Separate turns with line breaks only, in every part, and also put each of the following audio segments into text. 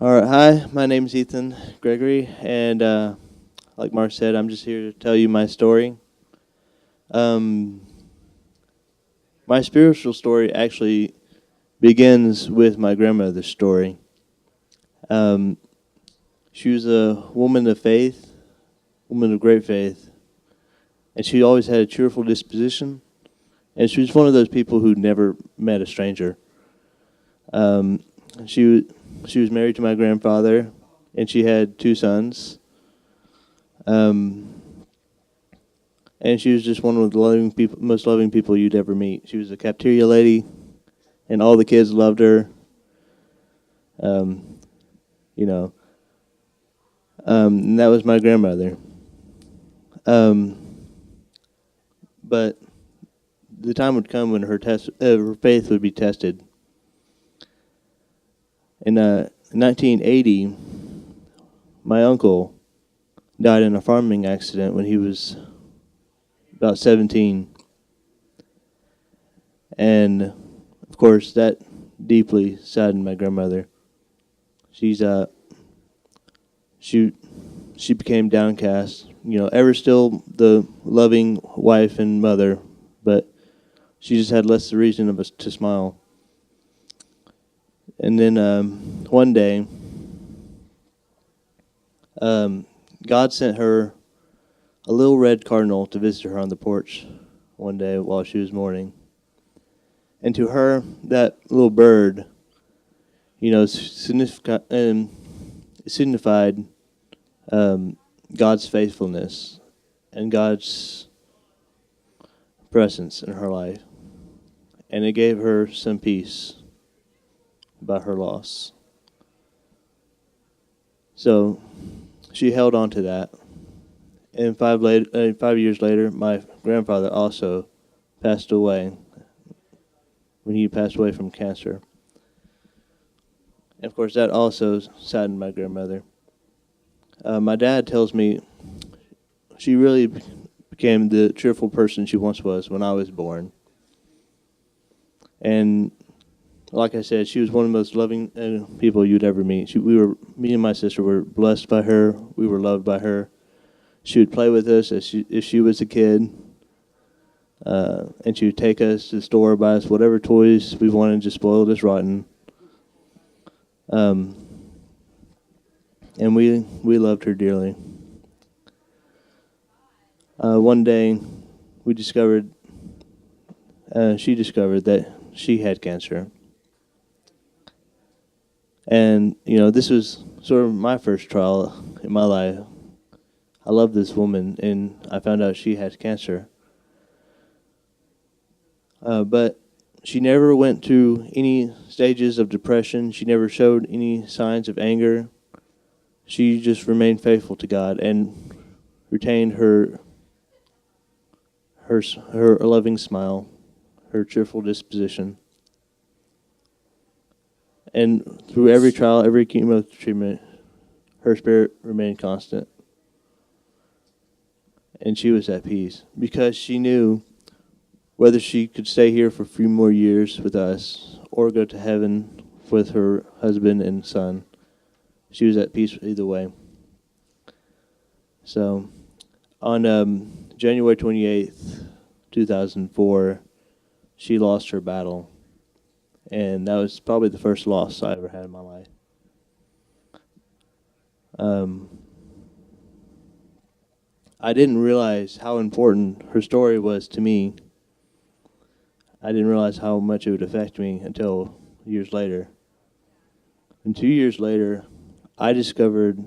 All right, hi, my name is Ethan Gregory, and like Mark said, I'm just here to tell you my story. Um, my spiritual story actually begins with my grandmother's story. Um, she was a woman of faith, woman of great faith, and she always had a cheerful disposition, and she was one of those people who never met a stranger. Um, she, she was married to my grandfather, and she had two sons. Um, and she was just one of the most loving people you'd ever meet. She was a cafeteria lady, and all the kids loved her. Um, you know, and that was my grandmother. Um, but the time would come when her faith would be tested. In 1980, my uncle died in a farming accident when he was about 17, and of course that deeply saddened my grandmother. She's she she became downcast. Ever still the loving wife and mother, but she just had less reason of us to smile. And then one day, um, God sent her a little red cardinal to visit her on the porch one day while she was mourning. And to her, that little bird, signified God's faithfulness and God's presence in her life. And it gave her some peace about her loss. So she held on to that. And 5 years later, my grandfather also passed away when he passed away from cancer. And of course, that also saddened my grandmother. My dad tells me she really became the cheerful person she once was when I was born. And like I said, she was one of the most loving people you'd ever meet. Me and my sister were blessed by her. We were loved by her. She would play with us if she was a kid, and she would take us to the store, buy us whatever toys we wanted, just spoiled us rotten. Um, and we loved her dearly. One day, we discovered she discovered that she had cancer, and this was sort of my first trial in my life. I loved this woman, and I found out she had cancer. But she never went through any stages of depression. She never showed any signs of anger. She just remained faithful to God and retained her loving smile, her cheerful disposition. And through every trial, every chemo treatment, her spirit remained constant. And she was at peace because she knew whether she could stay here for a few more years with us or go to heaven with her husband and son. She was at peace either way. So, on January 28th, 2004, she lost her battle. And that was probably the first loss I ever had in my life. Um, I didn't realize how important her story was to me. I didn't realize how much it would affect me until years later. And 2 years later, I discovered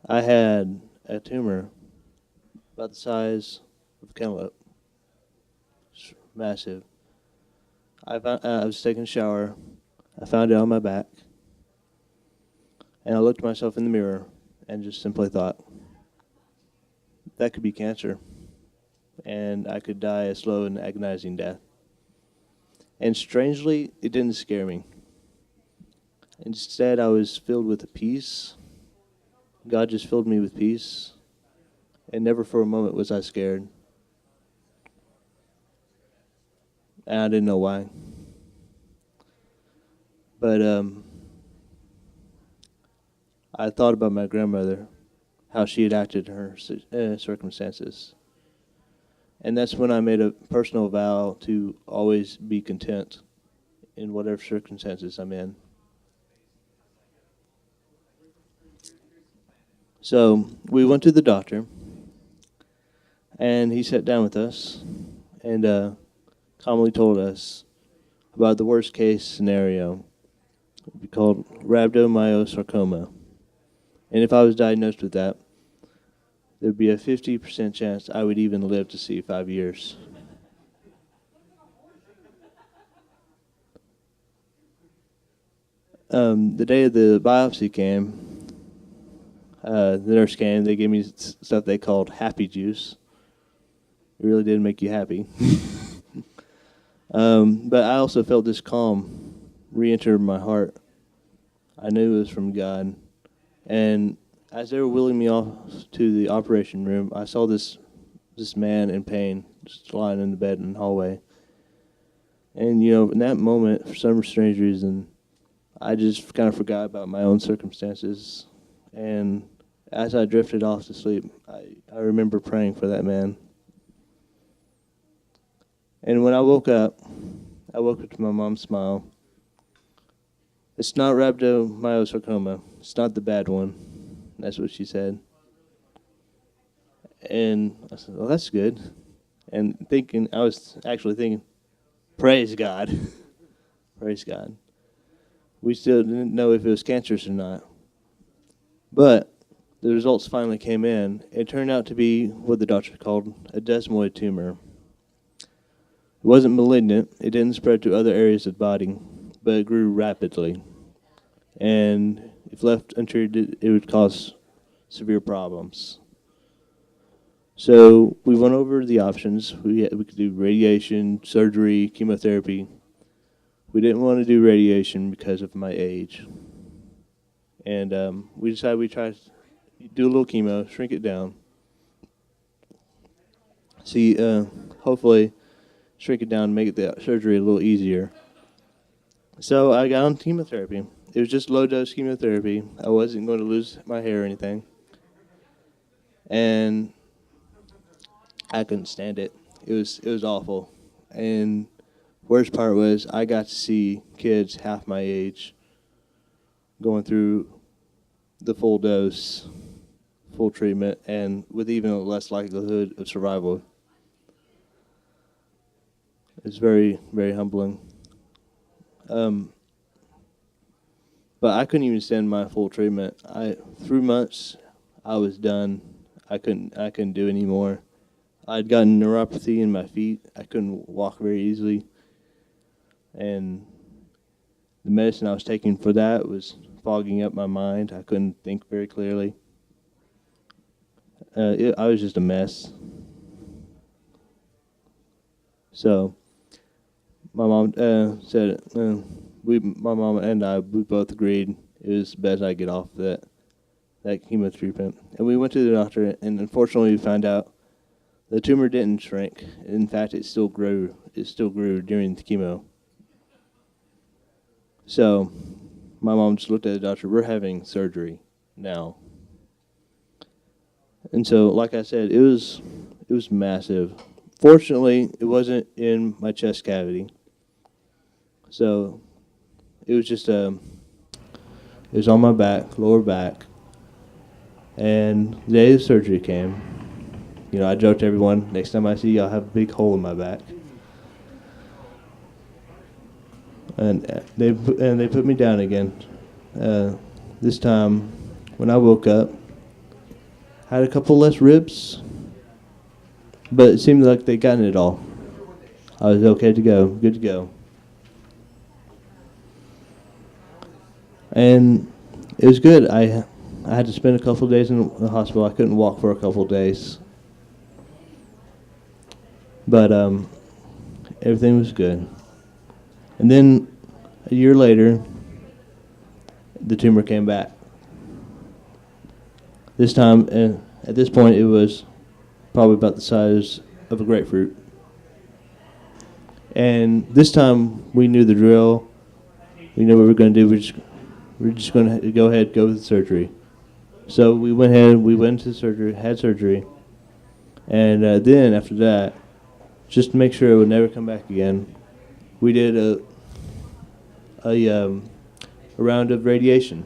I had a tumor about the size of a cantaloupe. It's massive. I was taking a shower. I found it on my back. And I looked at myself in the mirror and just simply thought, that could be cancer. And I could die a slow and agonizing death. And strangely, it didn't scare me. Instead, I was filled with a peace. God just filled me with peace. And never for a moment was I scared. And I didn't know why. But I thought about my grandmother, how she had acted in her circumstances. And that's when I made a personal vow to always be content in whatever circumstances I'm in. So we went to the doctor, and he sat down with us and calmly told us about the worst case scenario. It would be called rhabdomyosarcoma. And if I was diagnosed with that, there would be a 50% chance I would even live to see 5 years. The day of the biopsy came, the nurse came, they gave me stuff they called happy juice. It really did make you happy. But I also felt this calm re-enter my heart. I knew it was from God. And as they were wheeling me off to the operation room, I saw this man in pain, just lying in the bed in the hallway. And, in that moment, for some strange reason, I just kind of forgot about my own circumstances. And as I drifted off to sleep, I remember praying for that man. And when I woke up to my mom's smile. It's not rhabdomyosarcoma. It's not the bad one. That's what she said. And I said, well, that's good. And I was actually thinking, praise God. Praise God. We still didn't know if it was cancerous or not. But the results finally came in. It turned out to be what the doctor called a desmoid tumor. It wasn't malignant. It didn't spread to other areas of the body, but it grew rapidly. And if left untreated, it would cause severe problems. So we went over the options. We could do radiation, surgery, chemotherapy. We didn't want to do radiation because of my age. And we decided we'd try to do a little chemo, shrink it down. See, hopefully shrink it down and make the surgery a little easier. So I got on chemotherapy. It was just low-dose chemotherapy. I wasn't going to lose my hair or anything. And I couldn't stand it. It was awful. And worst part was I got to see kids half my age going through the full dose, full treatment, and with even a less likelihood of survival. It's very, very humbling. But I couldn't even stand my full treatment. Through months, I was done. I couldn't do anymore. I'd gotten neuropathy in my feet. I couldn't walk very easily. And the medicine I was taking for that was fogging up my mind. I couldn't think very clearly. I was just a mess. So my mom said, my mom and I, we both agreed it was best I get off that chemo treatment. And we went to the doctor, and unfortunately we found out the tumor didn't shrink. In fact, it still grew. It still grew during the chemo. So my mom just looked at the doctor. We're having surgery now. And so, like I said, it was massive. Fortunately, it wasn't in my chest cavity. So it was just it was on my back, lower back. And the day the surgery came, I joked to everyone, next time I see you, I'll have a big hole in my back. And they put me down again. This time, when I woke up, I had a couple less ribs, but it seemed like they'd gotten it all. I was okay to go, good to go. And it was good. I had to spend a couple of days in the hospital. I couldn't walk for a couple of days. But everything was good. And then a year later, the tumor came back. This time, at this point, it was probably about the size of a grapefruit. And this time, we knew the drill. We knew what we were going to do. We're just going to go ahead, go with the surgery. So we went ahead, we went to surgery, had surgery, and then after that, just to make sure it would never come back again, we did a round of radiation.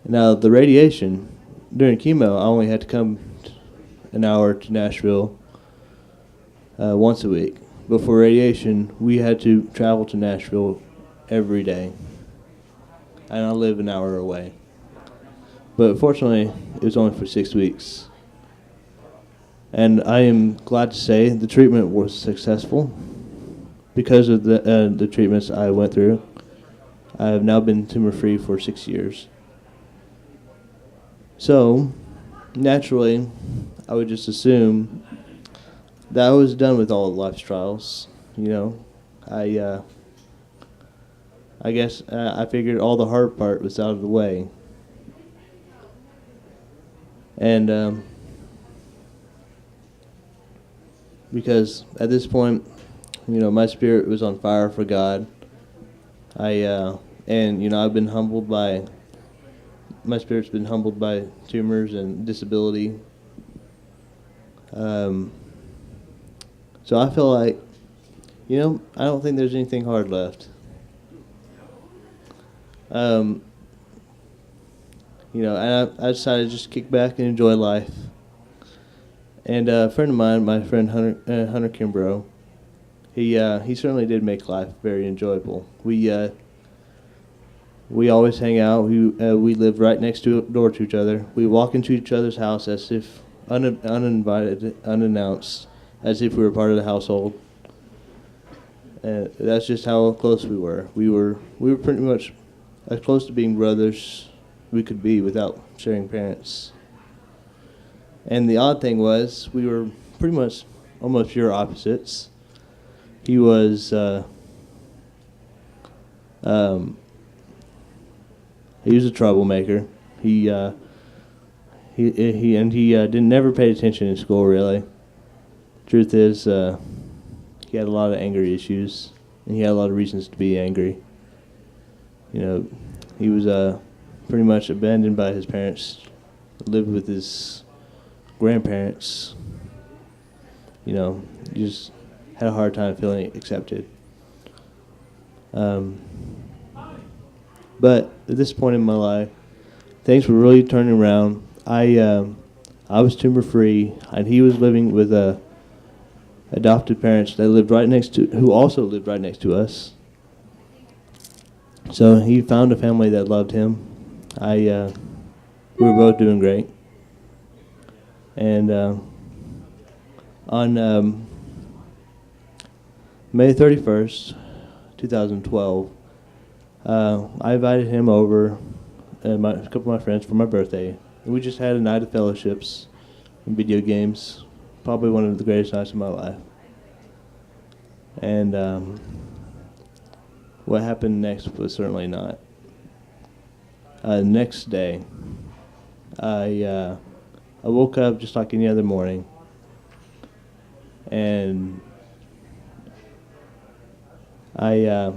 Now the radiation during chemo, I only had to come an hour to Nashville once a week. But for radiation, we had to travel to Nashville every day, and I live an hour away. But fortunately, it was only for 6 weeks. And I am glad to say the treatment was successful. Because of the treatments I went through, I have now been tumor-free for 6 years. So, naturally, I would just assume that I was done with all of life's trials. You know, I I guess I figured all the hard part was out of the way. And because at this point, my spirit was on fire for God. I've been humbled by, my spirit's been humbled by tumors and disability. So I feel like, I don't think there's anything hard left. And I decided to just kick back and enjoy life. And a friend of mine, my friend Hunter Kimbrough, he certainly did make life very enjoyable. We always hang out. We live right next door to each other. We walk into each other's house as if uninvited, unannounced, as if we were part of the household. And that's just how close we were. We were pretty much as close to being brothers we could be without sharing parents. And the odd thing was, we were pretty much almost pure opposites. He was a troublemaker. He didn't never pay attention in school really. Truth is, he had a lot of anger issues, and he had a lot of reasons to be angry. He was pretty much abandoned by his parents, lived with his grandparents. He just had a hard time feeling accepted. But at this point in my life, things were really turning around. I was tumor free, and he was living with adopted parents that who also lived right next to us. So he found a family that loved him. We were both doing great. And on May 31st, 2012, I invited him over and a couple of my friends for my birthday. And we just had a night of fellowships and video games, probably one of the greatest nights of my life. And what happened next was certainly not. Next day, I woke up just like any other morning, and I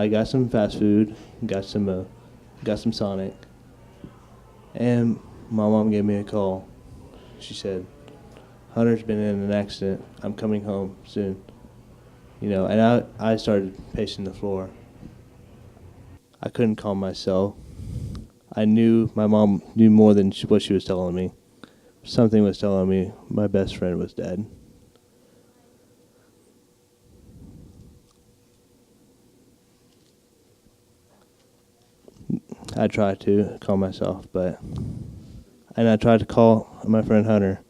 got some fast food, got some Sonic, and my mom gave me a call. She said, "Hunter's been in an accident. I'm coming home soon." And I started pacing the floor. I couldn't calm myself. I knew my mom knew more than what she was telling me. Something was telling me my best friend was dead. I tried to calm myself, and I tried to call my friend Hunter,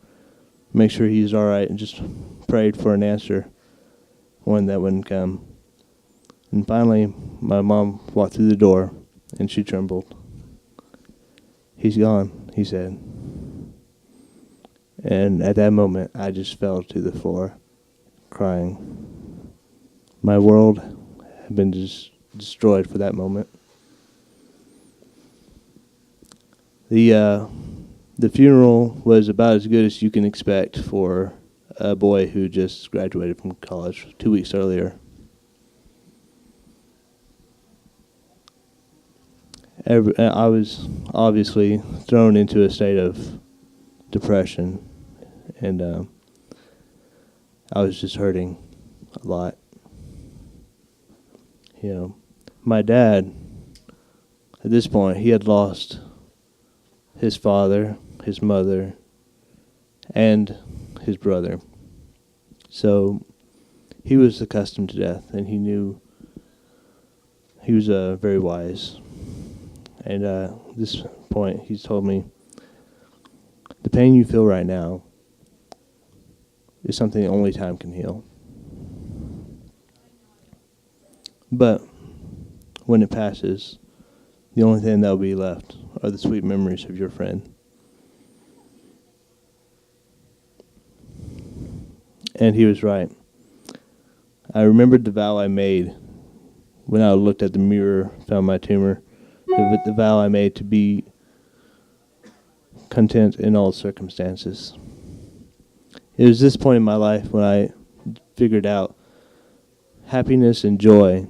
make sure he's all right, and just prayed for an answer, one that wouldn't come. And finally, my mom walked through the door, and she trembled. "He's gone," he said. And at that moment, I just fell to the floor, crying. My world had been destroyed for that moment. The funeral was about as good as you can expect for a boy who just graduated from college 2 weeks earlier. I was obviously thrown into a state of depression, and I was just hurting a lot. My dad, at this point, he had lost his father, his mother, and his brother. So he was accustomed to death, and he knew he was very wise. And at this point, he's told me, the pain you feel right now is something only time can heal. But when it passes, the only thing that will be left are the sweet memories of your friend. And he was right. I remembered the vow I made when I looked at the mirror, found my tumor, the vow I made to be content in all circumstances. It was this point in my life when I figured out happiness and joy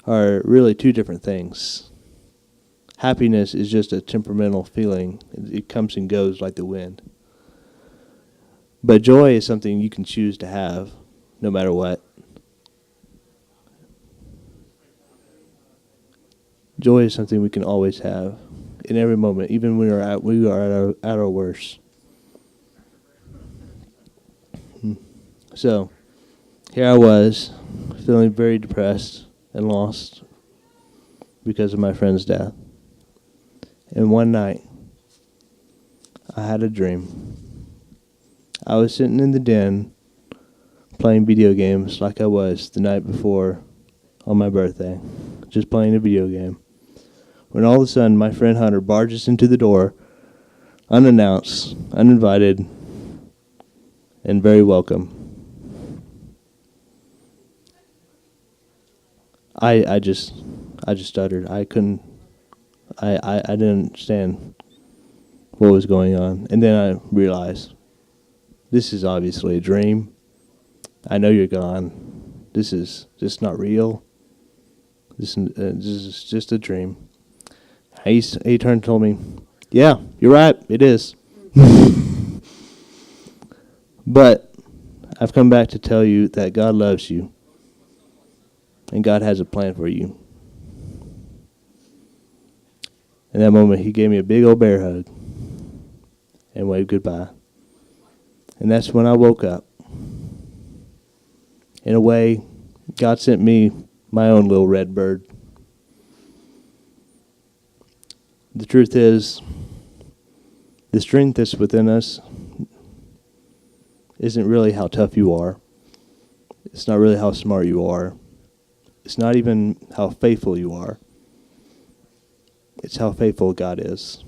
are really two different things. Happiness is just a temperamental feeling. It comes and goes like the wind. But joy is something you can choose to have no matter what. Joy is something we can always have in every moment, even when we are at our worst. So, here I was, feeling very depressed and lost because of my friend's death. And one night, I had a dream. I was sitting in the den playing video games like I was the night before on my birthday, just playing a video game, when all of a sudden my friend Hunter barges into the door, unannounced, uninvited, and very welcome. I just stuttered. I didn't understand what was going on. And then I realized, this is obviously a dream. I know you're gone. This is just not real. This is just a dream. He turned and told me, yeah, you're right, it is. But I've come back to tell you that God loves you. And God has a plan for you. In that moment, he gave me a big old bear hug and waved goodbye. And that's when I woke up. In a way, God sent me my own little red bird. The truth is, the strength that's within us isn't really how tough you are. It's not really how smart you are. It's not even how faithful you are. It's how faithful God is.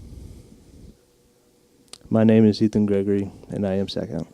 My name is Ethan Gregory, and I am second.